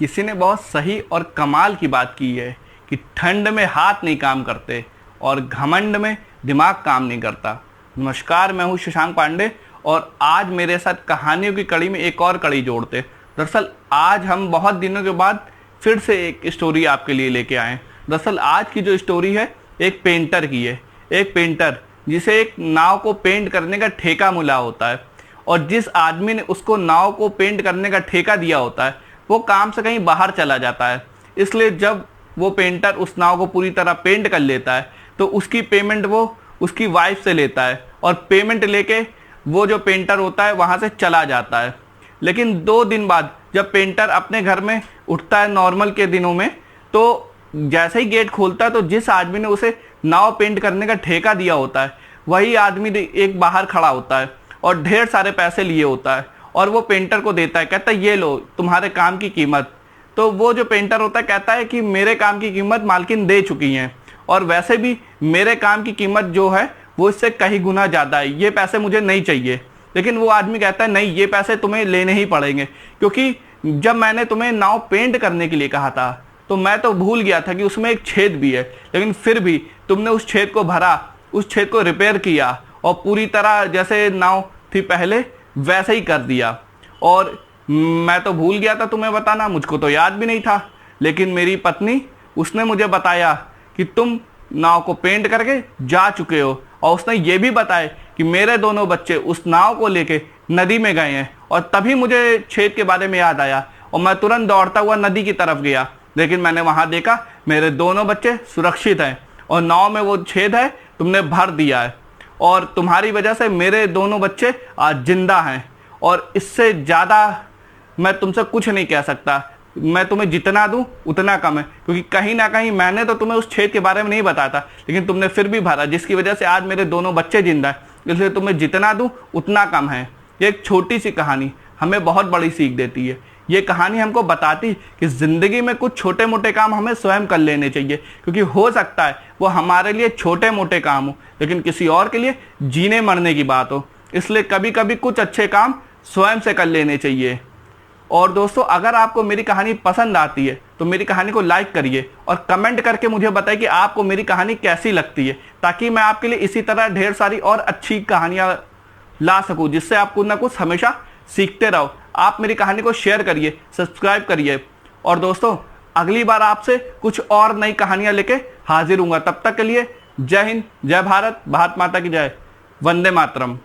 किसी ने बहुत सही और कमाल की बात की है कि ठंड में हाथ नहीं काम करते और घमंड में दिमाग काम नहीं करता। नमस्कार, मैं हूं शशांक पांडे और आज मेरे साथ कहानियों की कड़ी में एक और कड़ी जोड़ते। दरअसल आज हम बहुत दिनों के बाद फिर से एक स्टोरी आपके लिए लेके आए। दरअसल आज की जो स्टोरी है एक पेंटर की है। एक पेंटर जिसे एक नाव को पेंट करने का ठेका मिला होता है और जिस आदमी ने उसको नाव को पेंट करने का ठेका दिया होता है वो काम से कहीं बाहर चला जाता है। इसलिए जब वो पेंटर उस नाव को पूरी तरह पेंट कर लेता है तो उसकी पेमेंट वो उसकी वाइफ से लेता है और पेमेंट लेके वो जो पेंटर होता है वहाँ से चला जाता है। लेकिन 2 दिन बाद जब पेंटर अपने घर में उठता है नॉर्मल के दिनों में, तो जैसे ही गेट खोलता है तो जिस आदमी ने उसे नाव पेंट करने का ठेका दिया होता है वही आदमी एक बाहर खड़ा होता है और ढेर सारे पैसे लिए होता है और वो पेंटर को देता है। कहता है ये लो तुम्हारे काम की कीमत। तो वो जो पेंटर होता है कहता है कि मेरे काम की कीमत मालकिन दे चुकी हैं और वैसे भी मेरे काम की कीमत जो है वो इससे कहीं गुना ज़्यादा है, ये पैसे मुझे नहीं चाहिए। लेकिन वो आदमी कहता है नहीं, ये पैसे तुम्हें लेने ही पड़ेंगे, क्योंकि जब मैंने तुम्हें नाव पेंट करने के लिए कहा था तो मैं तो भूल गया था कि उसमें एक छेद भी है, लेकिन फिर भी तुमने उस छेद को भरा, उस छेद को रिपेयर किया और पूरी तरह जैसे नाव थी पहले वैसे ही कर दिया। और मैं तो भूल गया था तुम्हें बताना, मुझको तो याद भी नहीं था। लेकिन मेरी पत्नी उसने मुझे बताया कि तुम नाव को पेंट करके जा चुके हो और उसने ये भी बताया कि मेरे दोनों बच्चे उस नाव को लेके नदी में गए हैं। और तभी मुझे छेद के बारे में याद आया और मैं तुरंत दौड़ता हुआ नदी की तरफ गया। लेकिन मैंने वहाँ देखा मेरे दोनों बच्चे सुरक्षित हैं और नाव में वो छेद है तुमने भर दिया है और तुम्हारी वजह से मेरे दोनों बच्चे आज जिंदा हैं। और इससे ज़्यादा मैं तुमसे कुछ नहीं कह सकता। मैं तुम्हें जितना दूं उतना कम है, क्योंकि कहीं ना कहीं मैंने तो तुम्हें उस छेद के बारे में नहीं बताया था, लेकिन तुमने फिर भी भरा, जिसकी वजह से आज मेरे दोनों बच्चे जिंदा हैं। इसलिए तुम्हें जितना दूं उतना कम है। ये एक छोटी सी कहानी हमें बहुत बड़ी सीख देती है। ये कहानी हमको बताती कि ज़िंदगी में कुछ छोटे मोटे काम हमें स्वयं कर लेने चाहिए, क्योंकि हो सकता है वो हमारे लिए छोटे मोटे काम हो लेकिन किसी और के लिए जीने मरने की बात हो। इसलिए कभी कभी कुछ अच्छे काम स्वयं से कर लेने चाहिए। और दोस्तों, अगर आपको मेरी कहानी पसंद आती है तो मेरी कहानी को लाइक करिए और कमेंट करके मुझे बताइए कि आपको मेरी कहानी कैसी लगती है, ताकि मैं आपके लिए इसी तरह ढेर सारी और अच्छी कहानियाँ ला सकूँ, जिससे आप कुछ ना कुछ हमेशा सीखते रहो। आप मेरी कहानी को शेयर करिए, सब्सक्राइब करिए। और दोस्तों, अगली बार आपसे कुछ और नई कहानियाँ लेके हाजिर हूँगा। तब तक के लिए जय हिंद, जय भारत, भारत माता की जय, वंदे मातरम।